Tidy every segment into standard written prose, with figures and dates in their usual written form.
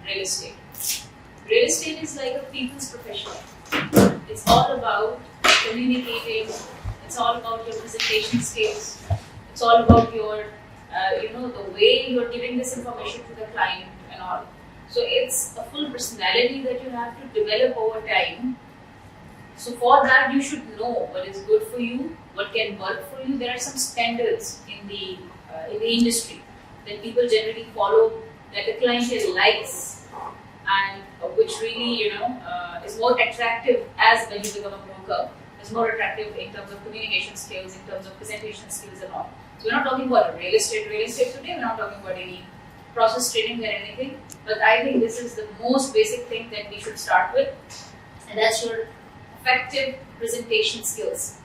real estate. Real estate is like a people's profession. It's all about communicating. It's all about your presentation skills. It's all about your, the way you're giving this information to the client and all. So it's a full personality that you have to develop over time. So for that, you should know what is good for you, what can work for you. There are some standards in the industry that people generally follow, that the clientele likes, and which really is more attractive as when you become a broker. It's more attractive in terms of communication skills, in terms of presentation skills and all. So we're not talking about real estate today. We're not talking about any process training or anything. But I think this is the most basic thing that we should start with, and that's your effective presentation skills.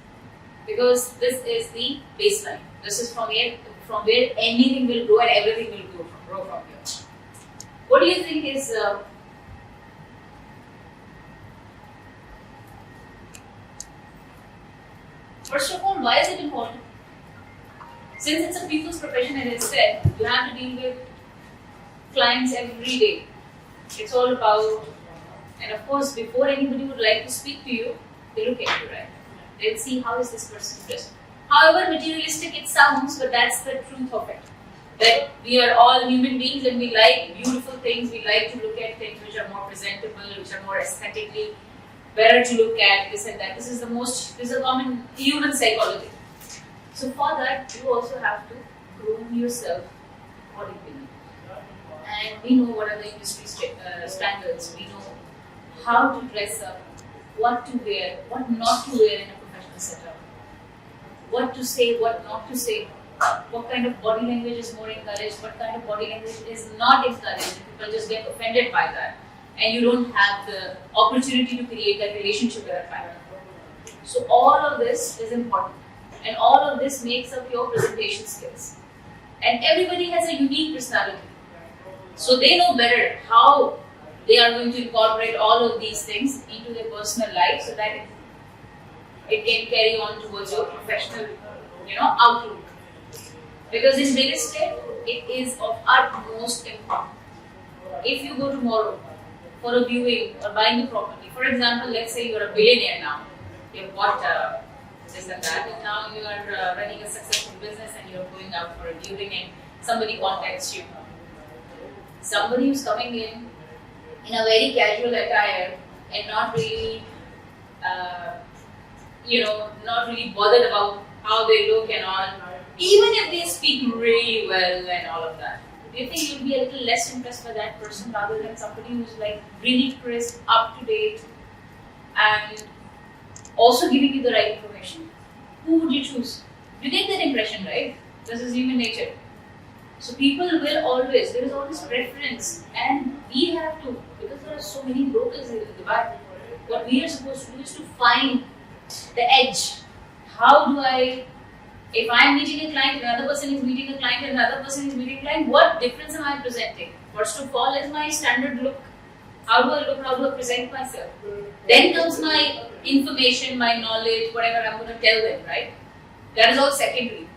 Because this is the baseline. This is from where anything will grow and everything will grow from here. What do you think is first of all, why is it important? Since it's a people's profession, as I said, you have to deal with clients every day. It's all about, and of course, before anybody would like to speak to you, they look at you, right? They'll see how is this person dressed. However materialistic it sounds, but that's the truth of it. That we are all human beings and we like beautiful things. We like to look at things which are more presentable, which are more aesthetically better to look at, this and that. This is a common human psychology. So for that, you also have to groom yourself accordingly. And we know what are the industry standards. We know how to dress up, what to wear, what not to wear in a professional setup, what to say, what not to say, what kind of body language is more encouraged, what kind of body language is not encouraged. People just get offended by that, and you don't have the opportunity to create that relationship with a client. So all of this is important, and all of this makes up your presentation skills. And everybody has a unique personality. So they know better how they are going to incorporate all of these things into their personal life so that it can carry on towards your professional, outlook. Because in real estate, it is of utmost importance. If you go tomorrow for a viewing or buying a property, for example, let's say you're a billionaire now, you've bought this and that, and now you are running a successful business and you're going out for a viewing and somebody contacts you. Somebody who's coming in a very casual attire and not really, not really bothered about how they look and all, even if they speak really well and all of that, do you think you'll be a little less impressed by that person rather than somebody who's like really crisp, up to date, and also giving you the right information? Who would you choose? You get that impression, right? This is human nature. So people will always, there is always preference, and we have to, because there are so many brokers in Dubai, what we are supposed to do is to find the edge. How do if I am meeting a client, another person is meeting a client, and another person is meeting a client, what difference am I presenting? First of all is my standard look. How do I look? How do I present myself? Then comes my information, my knowledge, whatever I'm going to tell them, right? That is all secondary.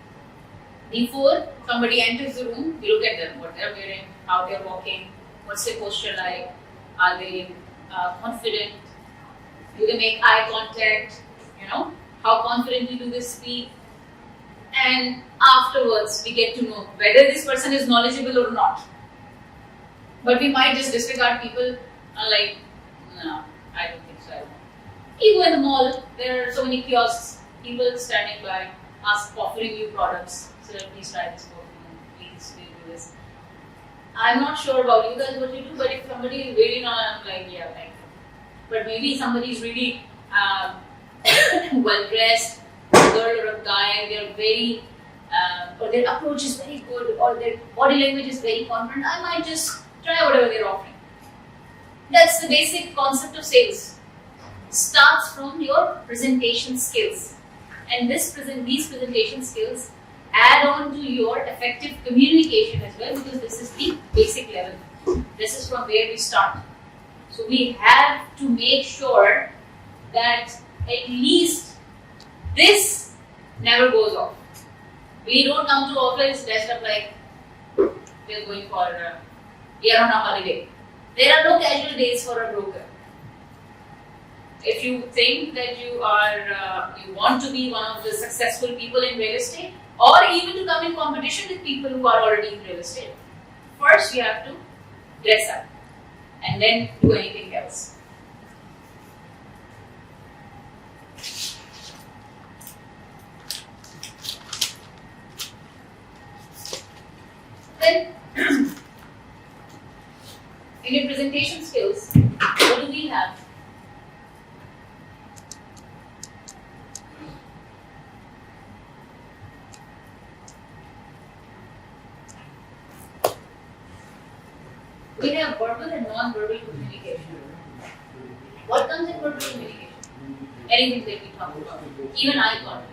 Before somebody enters the room, we look at them, what they're wearing, how they're walking, what's their posture like, are they confident, do they make eye contact, how confidently do they speak, and afterwards we get to know whether this person is knowledgeable or not. But we might just disregard people like, no, I don't think so. You go in the mall, there are so many kiosks, people standing by, offering you products. So please try this perfume, please do this. I'm not sure about you guys what you do, but if somebody is really not, I'm like, yeah, thank you. But maybe somebody is really well dressed, a girl or a guy, they're very, or their approach is very good, or their body language is very confident, I might just try whatever they're offering. That's the basic concept of sales. Starts from your presentation skills. And these presentation skills add on to your effective communication as well, because this is the basic level. This is from where we start. So we have to make sure that at least this never goes off. We don't come to office dressed up like we're going for, we are on a holiday. There are no casual days for a broker. If you think that you want to be one of the successful people in real estate, or even to come in competition with people who are already in real estate, first you have to dress up and then do anything else. Then, in your presentation skills, what do we have? We have verbal and non-verbal communication. What comes in verbal communication? Anything that we talk about, even eye contact,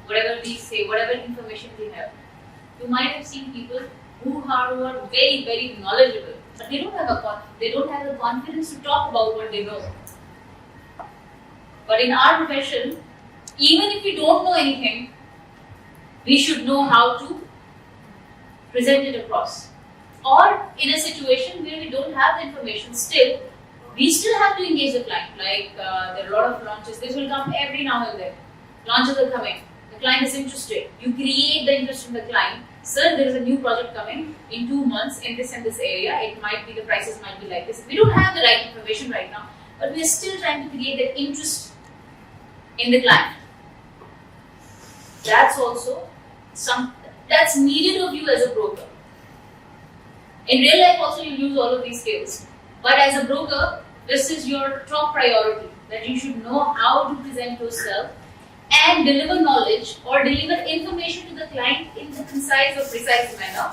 whatever we say, whatever information we have. You might have seen people who are very, very knowledgeable, but they don't have the confidence to talk about what they know. But in our profession, even if we don't know anything, we should know how to present it across. Or in a situation where we don't have the information, we still have to engage the client. Like there are a lot of launches. This will come every now and then. Launches are coming. The client is interested. You create the interest in the client. Sir, there is a new project coming in 2 months in this and this area. It might be, the prices might be like this. We don't have the right information right now, but we are still trying to create that interest in the client. That's also that's needed of you as a broker. In real life also you use all of these skills. But as a broker, this is your top priority, that you should know how to present yourself and deliver knowledge or deliver information to the client in the concise or precise manner.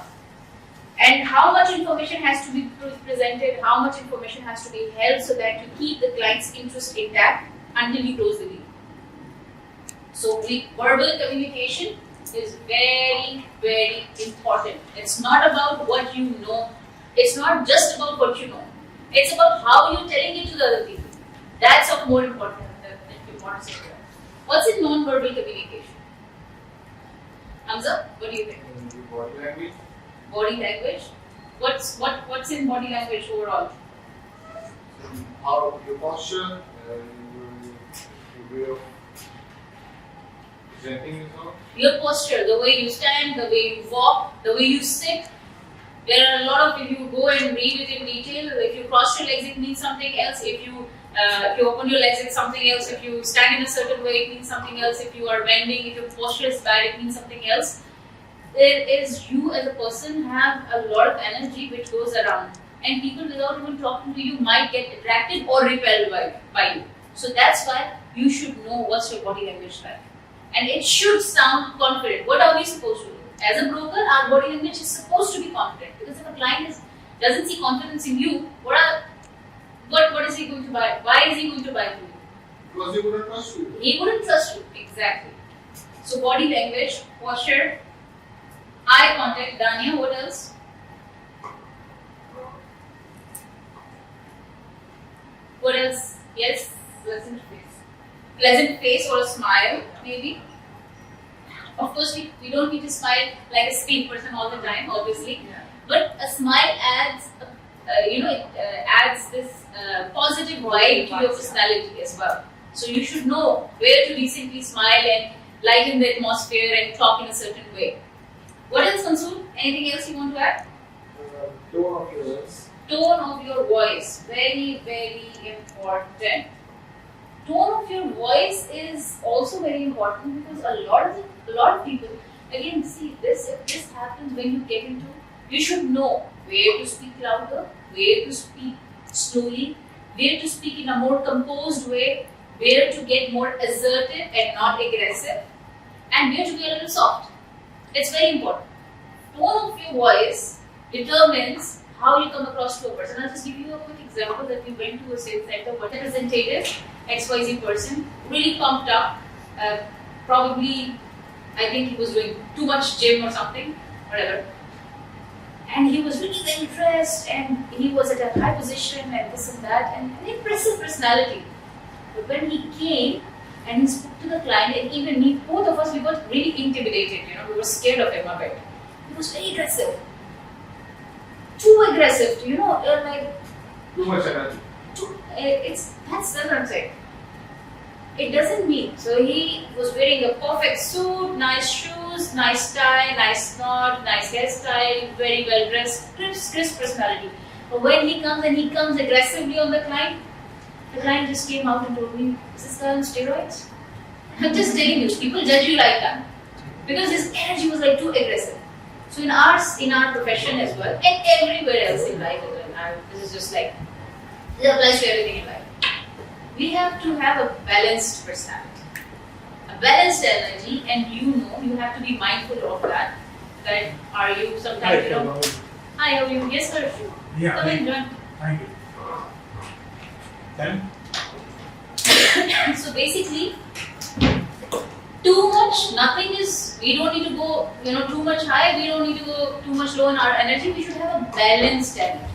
And how much information has to be presented, how much information has to be held so that you keep the client's interest intact until you close the deal. So verbal communication is very, very important. It's not about what you know. It's not just about what you know. It's about how you're telling it to the other people. That's of more importance than importance. What's in non-verbal communication? Hamza, what do you think? Body language. Body language. What's in body language overall? How your posture, your way of presenting yourself. Your posture, the way you stand, the way you walk, the way you sit. There are a lot of, if you go and read it in detail, if you cross your legs, it means something else. If you open your legs, it's something else. If you stand in a certain way, it means something else. If you are bending, if your posture is bad, it means something else. There is, you as a person have a lot of energy which goes around, and people without even talking to you might get attracted or repelled by you. So that's why you should know what's your body language like. And it should sound confident. What are we supposed to do? As a broker, our body language is supposed to be confident, because if a client doesn't see confidence in you, what is he going to buy? Why is he going to buy from you? Because he wouldn't trust you. He wouldn't trust you, exactly. So body language, posture, eye contact. Dania, what else? What else? Yes, pleasant face. Pleasant face or a smile, maybe. Of course, we don't need to smile like a speed person all the time, obviously. Yeah. But a smile adds, adds this positive vibe to your personality as well. So you should know where to decently smile and lighten the atmosphere and talk in a certain way. What else, Mansoor? Anything else you want to add? Tone of your voice. Tone of your voice, very, very important. Tone of your voice is also very important, because a lot of people, again, see this. If this happens when you get into, you should know where to speak louder, where to speak slowly, where to speak in a more composed way, where to get more assertive and not aggressive, and where to be a little soft. It's very important. Tone of your voice determines how you come across to a person. I'll just give you a quick example that we went to a sales center, but representative, XYZ person, really pumped up, probably, I think he was doing too much gym or something, whatever. And he was really well dressed, and he was at a high position and this and that, and an impressive personality. But when he came and he spoke to the client, and even me, both of us, we got really intimidated, we were scared of him a bit. He was very aggressive. Too aggressive, you're like, Too much energy. That's what I'm saying. It doesn't mean. So he was wearing a perfect suit, nice shoes, nice tie, nice knot, nice hairstyle, very well dressed, crisp personality. But when he comes aggressively on the client just came out and told me, is this guy on steroids? I'm just telling you, people judge you like that. Because his energy was like too aggressive. So in our profession as well, and everywhere else in life as well, this is just like, this applies to everything in life. We have to have a balanced personality, a balanced energy, and you have to be mindful of that. That are you sometimes, Hi, how are you? Yes, sir. Yeah. Come and join. Thank you. Then? So basically, too much, nothing is, we don't need to go, too much high, we don't need to go too much low in our energy. We should have a balanced energy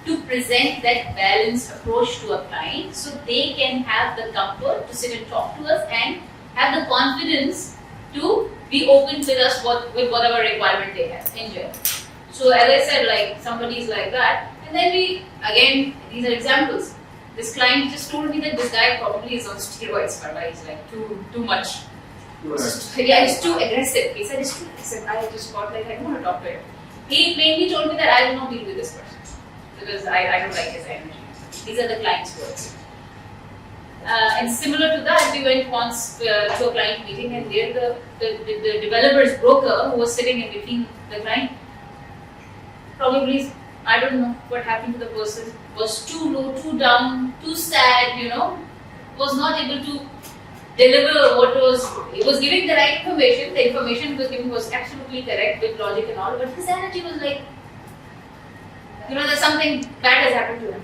to present that balanced approach to a client so they can have the comfort to sit and talk to us and have the confidence to be open with us with whatever requirement they have in general. So as I said, like somebody is like that, and then again, these are examples. This client just told me that this guy probably is on steroids, but he's like too much. Yeah, he's too aggressive. He said he's too aggressive. I just got like, I don't want to talk to him. He plainly told me that I will not deal with this person because I don't like his energy. These are the client's words. And similar to that, we went once to a client meeting, and there the developer's broker who was sitting in between the client, probably, I don't know what happened to the person, was too low, too down, too sad, was not able to deliver what he was giving the right information. The information he was giving was absolutely correct with logic and all, but his energy was like, there's something bad has happened to him.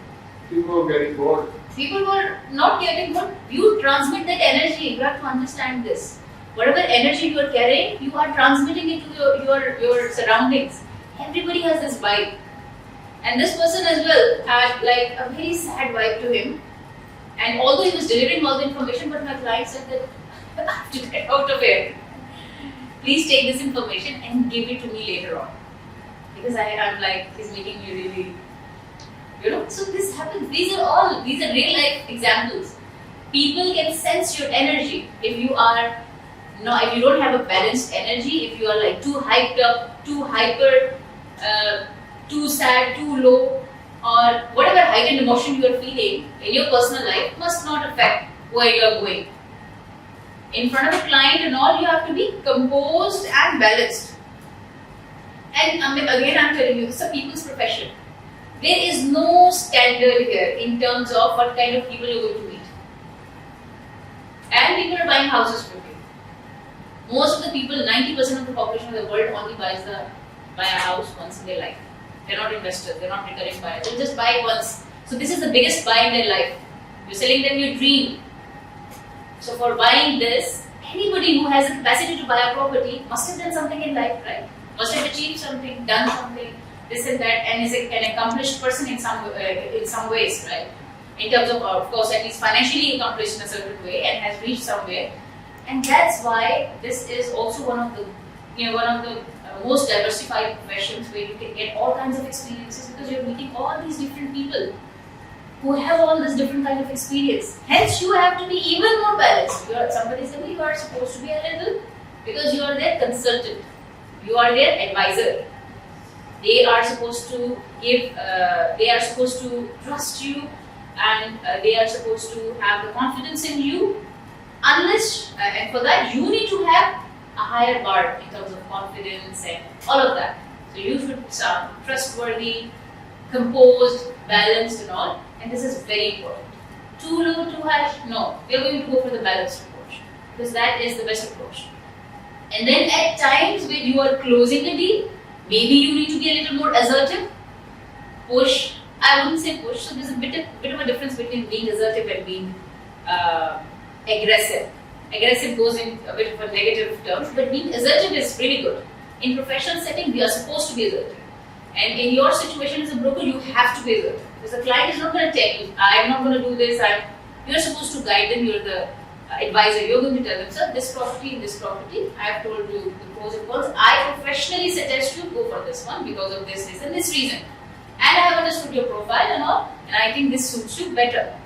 People were getting bored. People were not getting bored. You transmit that energy. You have to understand this. Whatever energy you are carrying, you are transmitting it to your surroundings. Everybody has this vibe. And this person as well had like a very sad vibe to him. And although he was delivering all the information, but my client said that I have to get out of here. Please take this information and give it to me later on. Because I'm like, he's making me really, so this happens. These are real life examples. People can sense your energy if you don't have a balanced energy, if you are like too hyped up, too hyper, too sad, too low, or whatever heightened emotion you are feeling in your personal life must not affect where you are going. In front of a client and all, you have to be composed and balanced. And again, I'm telling you, this is a people's profession. There is no standard here in terms of what kind of people you're going to meet. And people are buying houses from you. Most of the people, 90% of the population of the world only buy a house once in their life. They're not investors, they're not recurring buyers. They'll just buy once. So this is the biggest buy in their life. You're selling them your dream. So for buying this, anybody who has the capacity to buy a property must have done something in life, right? Must have achieved something, done something, this and that, and is an accomplished person in some ways, right? In terms of course, at least financially accomplished in a certain way and has reached somewhere. And that's why this is also one of the most diversified professions where you can get all kinds of experiences because you're meeting all these different people who have all this different kind of experience. Hence, you have to be even more balanced. Somebody said, you are supposed to be a little, because you are their consultant, you are their advisor. They are supposed to they are supposed to trust you, and they are supposed to have the confidence in you. Unless, and for that, you need to have a higher bar in terms of confidence and all of that. So you should sound trustworthy, composed, balanced and all. And this is very important. Too low, too high? No. We are going to go for the balanced approach because that is the best approach. And then at times when you are closing a deal, maybe you need to be a little more assertive. Push. I wouldn't say push. So there's a bit of a difference between being assertive and being aggressive. Aggressive goes in a bit of a negative terms, but being assertive is really good. In professional setting, we are supposed to be assertive. And in your situation as a broker, you have to be assertive. Because the client is not going to tell you, I'm not going to do this, you're supposed to guide them, you're the advisor, you're going to tell them, sir, this property, I have told you the pros and cons. I professionally suggest you go for this one because of this and this reason. And I have understood your profile and all, and I think this suits you better.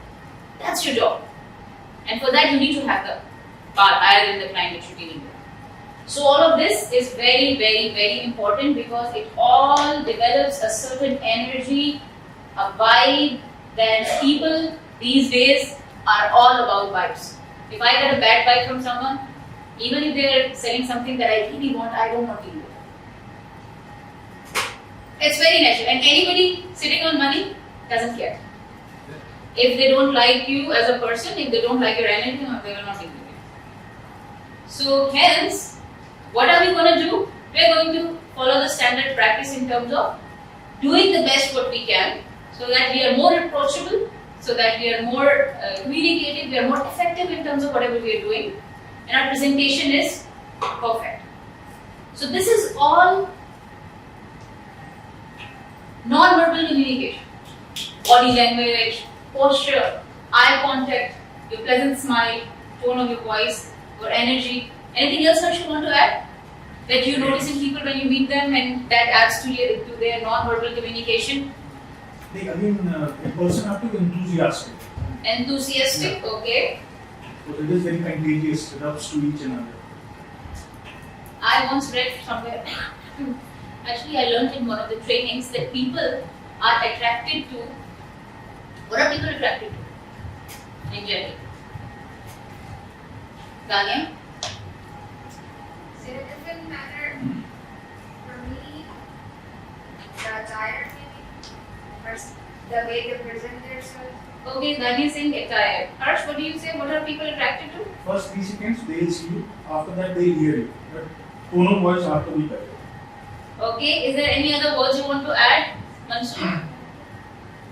That's your job. And for that, you need to have the bar higher than the client that you're dealing with. So all of this is very, very, very important because it all develops a certain energy, a vibe that people these days are all about vibes. If I get a bad vibe from someone, even if they're selling something that I really want, I don't want to deal with it. It's very natural. And anybody sitting on money doesn't care. If they don't like you as a person, if they don't like your energy, they will not deal with you. So hence, what are we going to do? We are going to follow the standard practice in terms of doing the best what we can so that we are more approachable, so that we are more communicative, we are more effective in terms of whatever we are doing, and our presentation is perfect. So this is all non-verbal communication. Body language, posture, eye contact, your pleasant smile, tone of your voice, your energy. Anything else that you want to add? That you notice in people when you meet them and that adds to their non-verbal communication? A person have to be enthusiastic. Enthusiastic, Yeah. okay. So it is very contagious, it helps to each another. I once read somewhere, actually I learned in one of the trainings that people are attracted to, what are people attracted to in general? Tanya? So in a different manner, for me, the attire maybe, or the way they present themselves. Okay, Tanya is saying attire. Harsh, what do you say? What are people attracted to? First 3 seconds they'll see you, after that they'll hear you. But tone of voice have to be better. Okay, is there any other words you want to add, Mansoor?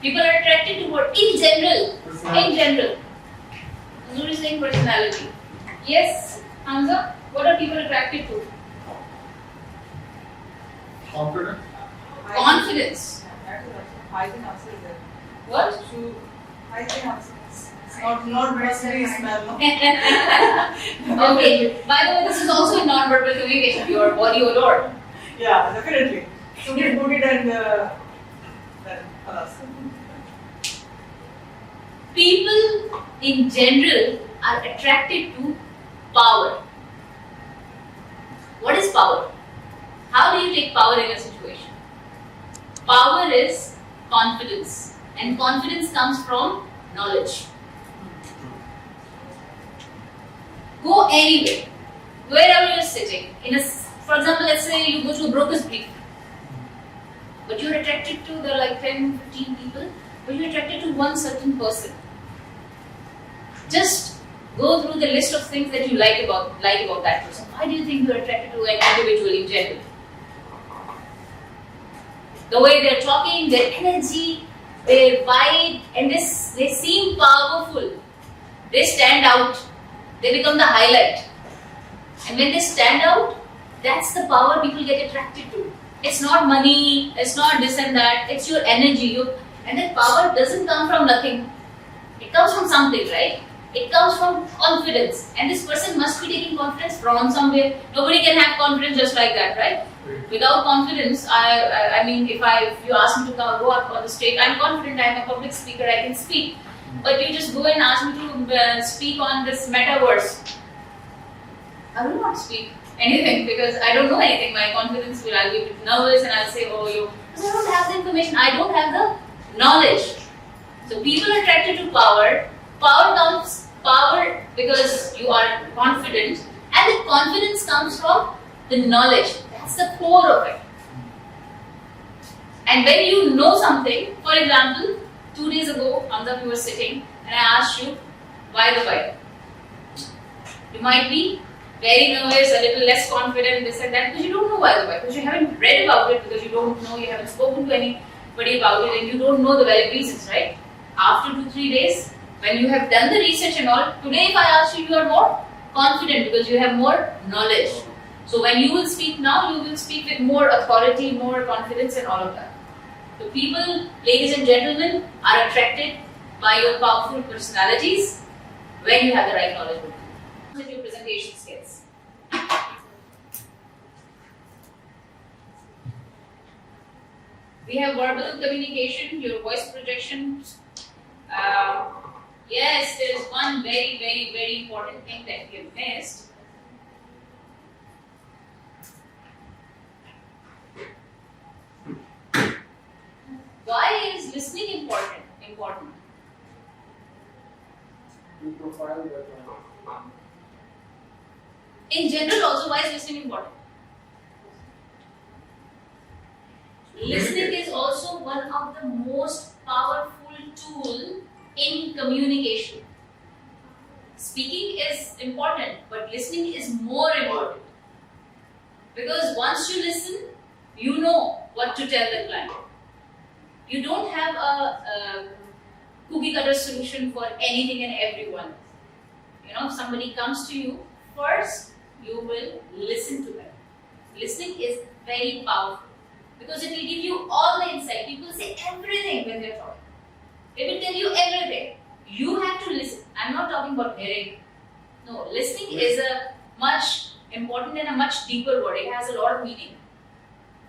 People are attracted to what? In general. In general. Mansoor is saying personality. Yes, Hamza? What are people attracted to? Confident. Confidence. Hygiene also is there. What? Hygiene also. It's not necessarily smell, no? Okay. By the way, this is also a non-verbal communication. Your body odor. Yeah, definitely. Suited, booted, and then alas. People in general are attracted to power. What is power? How do you take power in a situation? Power is confidence, and confidence comes from knowledge. Go anywhere, wherever you're sitting. For example, let's say you go to a broker's brief, but you're attracted to there are like 10, 15 people, but you're attracted to one certain person. Just go through the list of things that you like about that person. Why do you think you're attracted to an individual in general? The way they're talking, their energy, their vibe, and they seem powerful. They stand out. They become the highlight. And when they stand out, that's the power people get attracted to. It's not money, it's not this and that, it's your energy. And that power doesn't come from nothing. It comes from something, right? It comes from confidence. And this person must be taking confidence from somewhere. Nobody can have confidence just like that, right? Without confidence, I mean, if you ask me to go up on the stage, I'm confident, I'm a public speaker, I can speak. But you just go and ask me to speak on this metaverse. I will not speak anything because I don't know anything. My confidence I'll be a bit nervous and I'll say, because I don't have the information, I don't have the knowledge. So people are attracted to power. Power because you are confident, and the confidence comes from the knowledge. That's the core of it. And when you know something, for example, 2 days ago, Hamza, we were sitting and I asked you, why the why? You might be very nervous, a little less confident, this and that, because you don't know why the why, because you haven't read about it, because you don't know, you haven't spoken to anybody about it, and you don't know the valid reasons, right? After 2-3 days, when you have done the research and all, today if I ask you, you are more confident because you have more knowledge. So when you will speak now, you will speak with more authority, more confidence and all of that. So people, ladies and gentlemen, are attracted by your powerful personalities when you have the right knowledge with your presentation skills. We have verbal communication, your voice projection, Yes, there is one very, very, very important thing that we have missed. Why is listening important? To profile that one. In general, also, why is listening important? Listening is also one of the most powerful tool in communication. Speaking is important, but listening is more important. Because once you listen, you know what to tell the client. You don't have a cookie cutter solution for anything and everyone. If somebody comes to you, first you will listen to them. Listening is very powerful because it will give you all the insight. People say everything when they're talking. They will tell you everything. You have to listen. I'm not talking about hearing. No, listening is a much important and a much deeper word. It has a lot of meaning.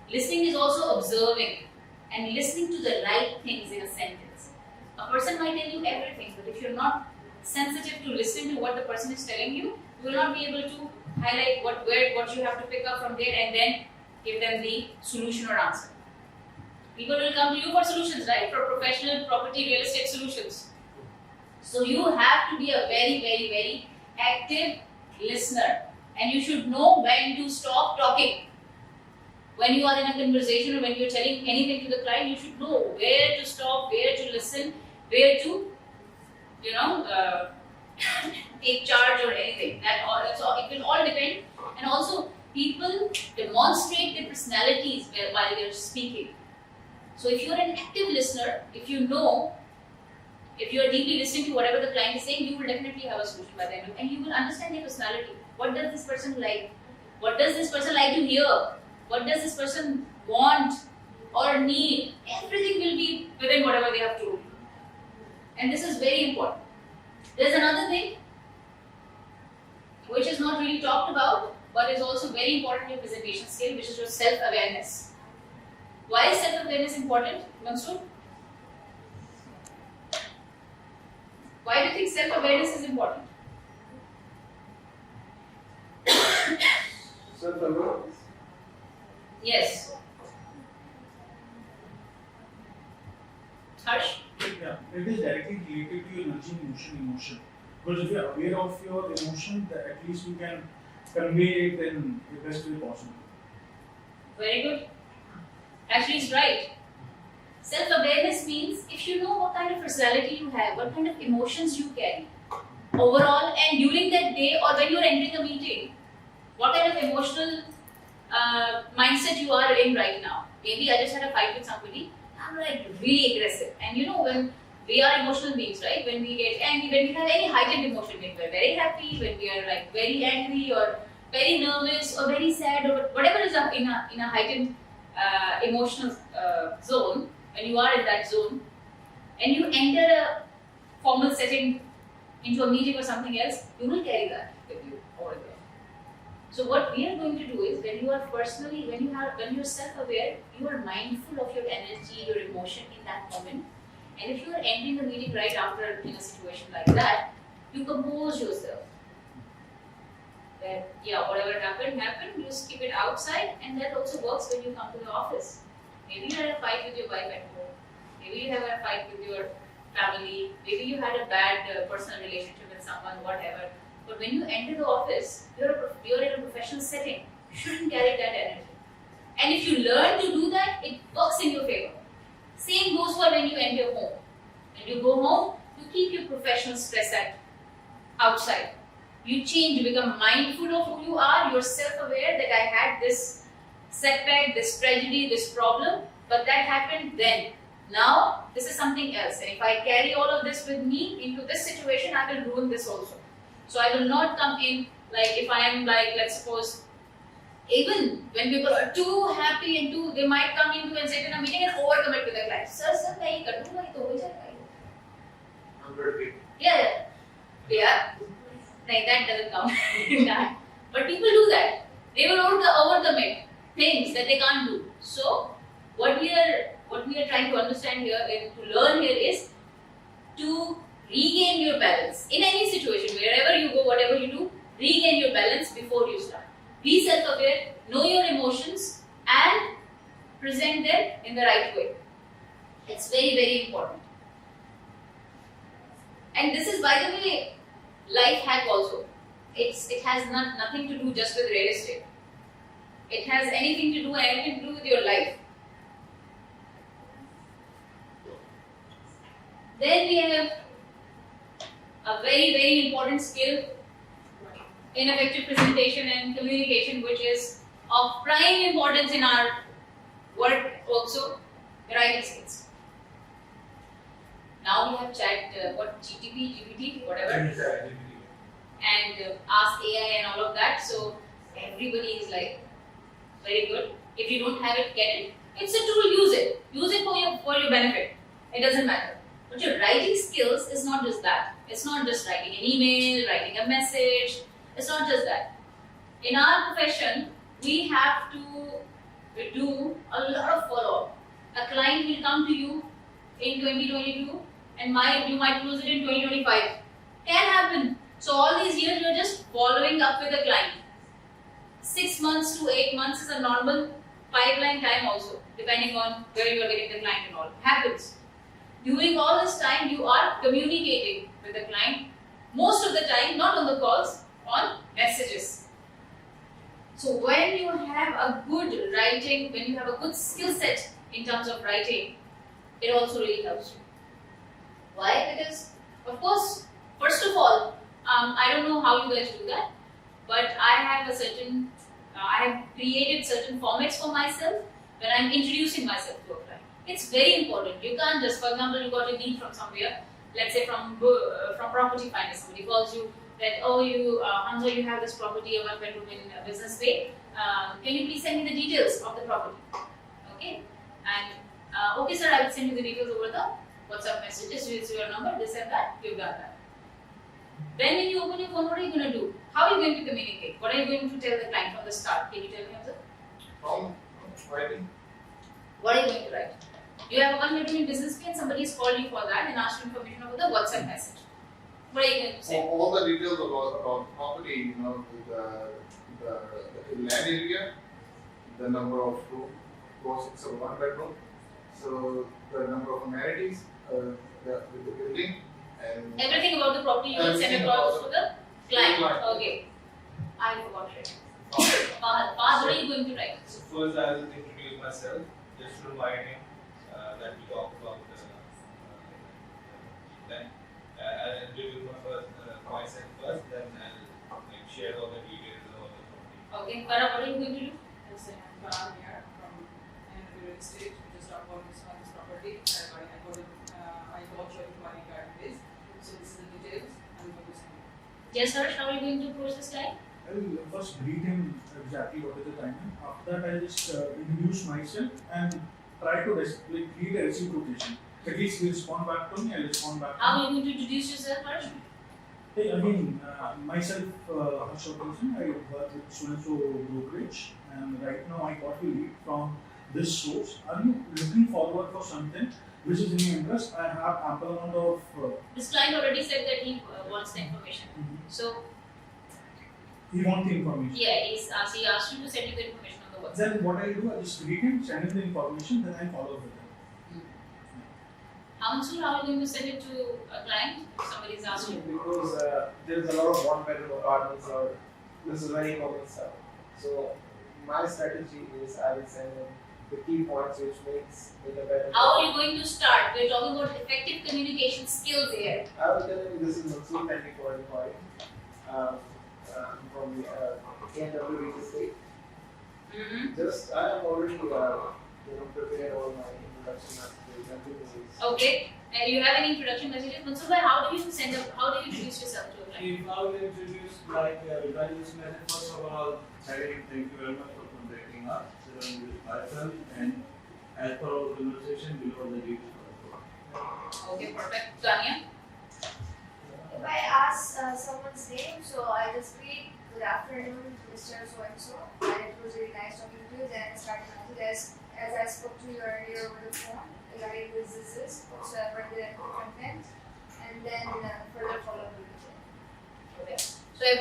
Listening is also observing and listening to the right things in a sentence. A person might tell you everything, but if you're not sensitive to listening to what the person is telling you, you will not be able to highlight what you have to pick up from there and then give them the solution or answer. People will come to you for solutions, right? For professional property, real estate solutions. So you have to be a very, very, very active listener. And you should know when to stop talking. When you are in a conversation or when you're telling anything to the client, you should know where to stop, where to listen, where to, take charge or anything. That's all. It will all depend. And also, people demonstrate their personalities while they're speaking. So if you're an active listener, if you are deeply listening to whatever the client is saying, you will definitely have a solution by the end of it. And you will understand their personality. What does this person like? What does this person like to hear? What does this person want or need? Everything will be within whatever they have told you. And this is very important. There's another thing which is not really talked about, but is also very important in your presentation skill, which is your self-awareness. Why is self-awareness important, Mansoor? Why do you think self-awareness is important? Self-awareness. Yes. Harsh? Yeah, it is directly related to your nudging emotion. Because if you are aware of your emotion, then at least you can convey it in the best way possible. Very good. Actually, it's right. Self-awareness means if you know what kind of personality you have, what kind of emotions you carry overall, and during that day or when you're entering a meeting, what kind of emotional mindset you are in right now. Maybe I just had a fight with somebody, I'm like really aggressive. And when we are emotional beings, right? When we get angry, when we have any heightened emotion, when we're very happy, when we are like very angry or very nervous or very sad or whatever is in a heightened emotional zone, when you are in that zone and you enter a formal setting into a meeting or something else, you will carry that with you over there. So what we are going to do is when you're self-aware, you are mindful of your energy, your emotion in that moment. And if you are ending the meeting right after in a situation like that, you compose yourself. That whatever happened, you just keep it outside, and that also works when you come to the office. Maybe you had a fight with your wife at home. Maybe you have a fight with your family. Maybe you had a bad personal relationship with someone, whatever. But when you enter the office, you're in a professional setting. You shouldn't carry that energy. And if you learn to do that, it works in your favor. Same goes for when you enter home. When you go home, you keep your professional stress outside. You change, you become mindful of who you are. You're self-aware that I had this setback, this tragedy, this problem, but that happened then. Now, this is something else. And if I carry all of this with me into this situation, I will ruin this also. So I will not come in like if I am like, let's suppose, even when people are too happy and they might come into and sit in a meeting and overcommit to the client. Sir, मैं ये कर दूँगा, ये तो हो जाएगा. I'm very big. Yeah. No, that doesn't count in that. But people do that. They will overcommit things that they can't do. So what we are trying to understand here and to learn here is to your balance. In any situation, wherever you go, whatever you do, regain your balance before you start. Be self-aware, know your emotions, and present them in the right way. It's very, very important. And this is, by the way, life hack also. It has nothing to do just with real estate. It has anything to do with your life. Then we have a very, very important skill in effective presentation and communication, which is of prime importance in our work also, writing skills. Now we have GPT, whatever, and ask AI and all of that. So everybody is like, very good. If you don't have it, get it. It's a tool, use it. Use it for your benefit. It doesn't matter. But your writing skills is not just that. It's not just writing an email, writing a message. It's not just that. In our profession, we have to do a lot of follow-up. A client will come to you in 2022 and you might close it in 2025. Can happen. So all these years you're just following up with a client. 6 months to 8 months is a normal pipeline time also, depending on where you are getting the client and all. Happens. During all this time, you are communicating with the client. Most of the time, not on the calls, on messages. So when you have a good writing, when you have a good skill set in terms of writing, it also really helps you. Why? Because, of course, first of all, I don't know how you guys do that, but I have created certain formats for myself when I'm introducing myself to a client. It's very important. You can't just, for example, you got a need from somewhere, let's say from property finance. Somebody calls you that, oh, Hamza, you have this property, a 1-bedroom in Business Bay. Can you please send me the details of the property? Okay. And okay, sir, I will send you the details over the WhatsApp messages. This is your number, this and that. You've done that. Then when you open your phone, what are you going to do? How are you going to communicate? What are you going to tell the client from the start? Can you tell me, Hamza? From writing. What are you going to write? You have a 1-bedroom in Business Bay and somebody has called you for that and asked you information about the WhatsApp message. What are you going to say? All the details about property, the land area, the number of rooms, it's a 1-bedroom. So the number of amenities, with the building, and Everything about the property you will send across to the client. Okay. I forgot it. Fahad, what are you going to write? So first I will introduce myself, just to remind him that we talk about then I'll introduce myself first, then I'll share all the details about the property. Okay. Farah, what are you going to do? Yes, I'm Farhan here from real estate. We just talked about this property. I got your inquiry card base. So this is the details. I'm going to send you. Yes, Harsh, how are you going to approach this client? I will first greet him exactly what is the timing. After that, I'll just introduce myself and try to create a reciprocation. At least he'll respond back to me, I'll respond back to How him. are you going to introduce yourself, Harsh? Hey, again, myself, Harsh Wilson, I work with so-and-so brokerage, and right now I got a lead from this source. Are you looking forward for something which is in your interest? I have ample amount of. This client already said that he wants the information. So, He wants the information. yeah, he asked you to send you the information on the WhatsApp. Then what I do, I just greet him, send him the information, then I follow with him. How soon are you going to send it to a client if somebody is asked you? Because there's a lot of 1-bedroom apartments, or this is very common stuff. So my strategy is I will send them the key points which makes it a better. How are you going to start? We're talking about effective communication skills here. I will tell them this is Mansoor, thank you for inquiry. From the KNW Real Estate. Just I have already prepared all my introduction messages and businesses. Okay. And you have any introduction messages? Mansoor bhai, how do you introduce yourself to a client? If I will introduce regarding this method, first of all, thank you very much for contacting us. So myself and as per our conversation below the details. Okay, perfect. Tanya? If I ask someone's name, so I just greet, good afternoon, Mr. So-and-so, and it was really nice talking to you. Then I started as I spoke to you earlier over the phone regarding businesses, whatsoever the content, and then further follow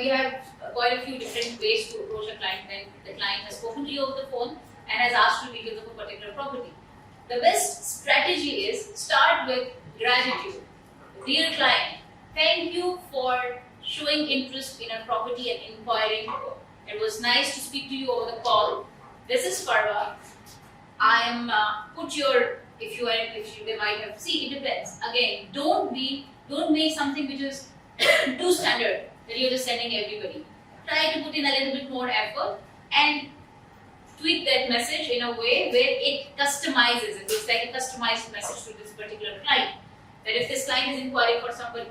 we have quite a few different ways to approach a client when the client has spoken to you over the phone and has asked you details of a particular property. The best strategy is start with gratitude. Dear client, thank you for showing interest in our property and inquiring. It was nice to speak to you over the call. This is Parva. I am put your if you they might have see it depends. Again, don't make something which is too standard that you're just sending everybody. Try to put in a little bit more effort and tweak that message in a way where it customizes it. It's like a customized message to this particular client. That if this client is inquiring for something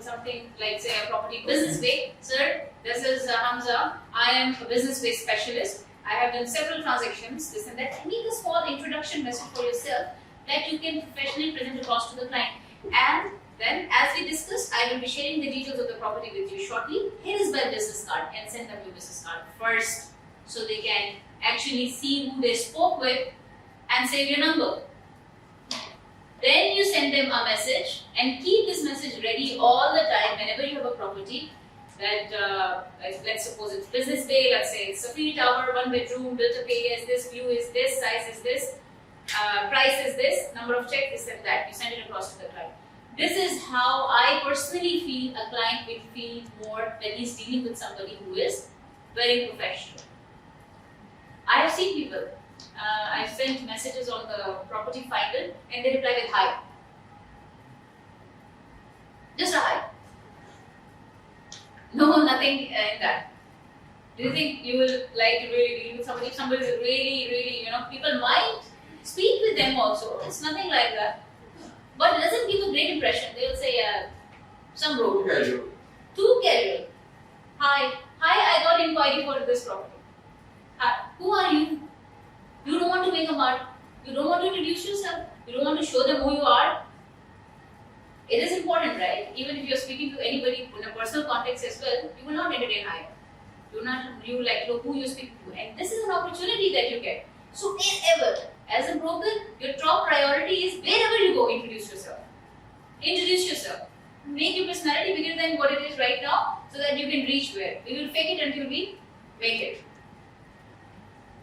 like say a property business way, sir, this is Hamza. I am a business way specialist. I have done several transactions, this and that. Make a small introduction message for yourself that you can professionally present across to the client. And then, as we discussed, I will be sharing the details of the property with you shortly. Here is my business card and send them your business card first so they can actually see who they spoke with and save your number. Then you send them a message and keep this message ready all the time whenever you have a property that, let's suppose it's business bay, let's say it's a free tower, 1 bedroom, built up area is this, view is this, size is this, price is this, number of checks is that, you send it across to the client. This is how I personally feel a client will feel more when he's dealing with somebody who is very professional. I have seen people, I've sent messages on the property finder and they reply with hi. Just a hi. No, nothing in that. Do you think you will like to really deal with somebody? If somebody is really, people might speak with them also. It's nothing like that. But it doesn't give a great impression. They will say, some road. Too casual. Hi, I got inquiry for this property. Hi, who are you? You don't want to make a mark. You don't want to introduce yourself. You don't want to show them who you are. It is important, right? Even if you're speaking to anybody in a personal context as well, you will not entertain higher. You like to know who you're speaking to. And this is an opportunity that you get. So wherever, as a broker, your top priority is wherever you go, introduce yourself. Introduce yourself. Make your personality bigger than what it is right now so that you can reach where. We will fake it until we make it.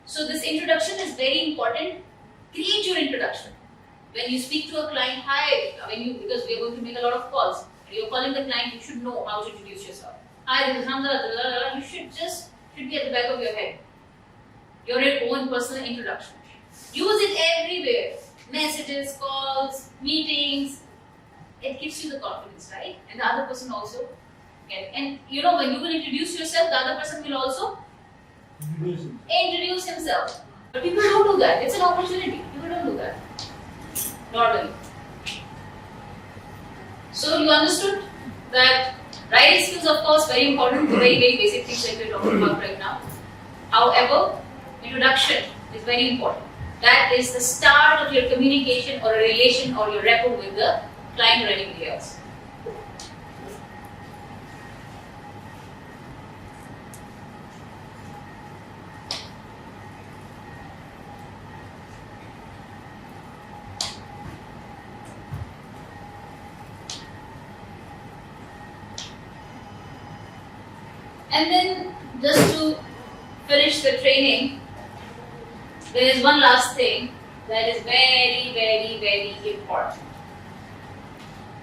So this introduction is very important. Create your introduction. When you speak to a client, hi, because we are going to make a lot of calls. When you're calling the client, you should know how to introduce yourself. Hi, this is Hamza, you should be at the back of your head. Your own personal introduction. Use it everywhere. Messages, calls, meetings. It gives you the confidence, right? And the other person also get it. And when you will introduce yourself, the other person will also introduce himself. But people don't do that. It's an opportunity. People don't do that. Normally. So you understood that writing skills, of course, very important, very basic things that we're talking about right now. However, introduction is very important. That is the start of your communication or a relation or your rapport with the client or anybody else. And then, just to finish the training, there is one last thing that is very important,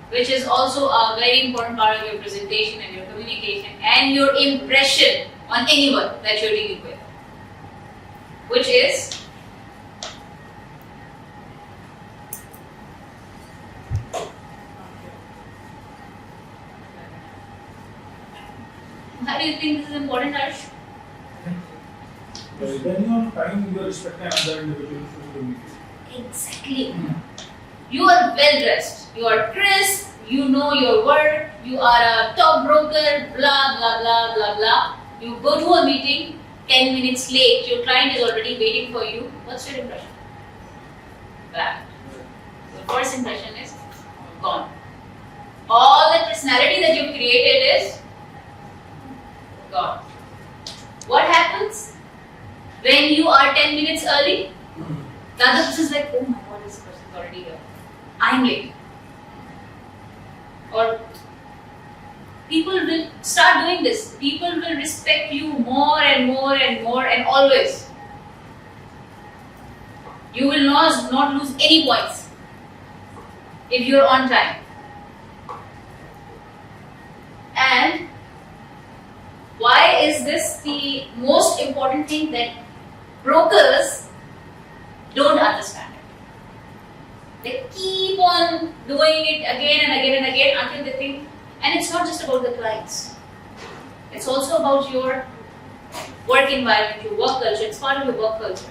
which is also a very important part of your presentation and your communication and your impression on anyone that you're dealing with, which is how do you think this is important, Harsh? Depending on time, you are expecting another individual to communicate. Exactly. You are well dressed. You are crisp. You know your work. You are a top broker. Blah blah blah blah blah. You go to a meeting 10 minutes late. Your client is already waiting for you. What's your impression? Bad. Your first impression is gone. All the personality that you created is gone. What happens when you are 10 minutes early? The other person is like, oh my god, this person is already here. I'm late. Or people will start doing this. People will respect you more and more and more and always. You will not lose any points if you're on time. And why is this the most important thing that brokers don't understand it? They keep on doing it again and again and again until they think, and it's not just about the clients. It's also about your work environment, your work culture. It's part of your work culture.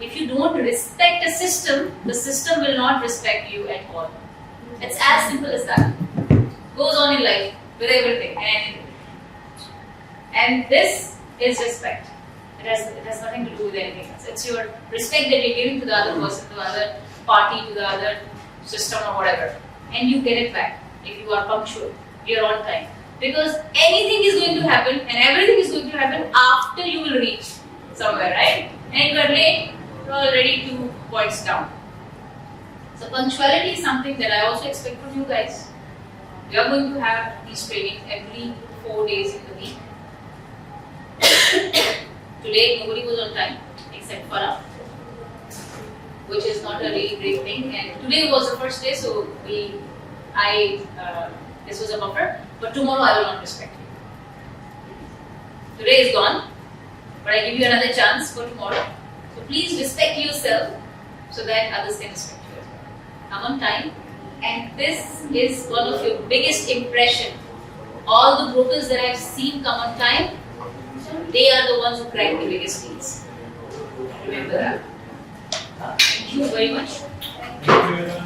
If you don't respect a system, the system will not respect you at all. It's as simple as that. Goes on in life with everything and anything. And this is respect. It has nothing to do with anything else. It's your respect that you're giving to the other person, to the other party, to the other system or whatever. And you get it back if you are punctual, you're on time. Because anything is going to happen and everything is going to happen after you will reach somewhere, right? And if you are late, you're already 2 points down. So punctuality is something that I also expect from you guys. We are going to have these trainings every 4 days in the week. Today nobody was on time except Farah, which is not a really great thing. And today was the first day, so this was a buffer. But tomorrow I will not respect you. Today is gone, but I give you another chance for tomorrow. So please respect yourself so that others can respect you as well. Come on time. And this is one of your biggest impression. All the brokers that I've seen come on time, they are the ones who crack the biggest deals. Remember that. Thank you very much. Thank you.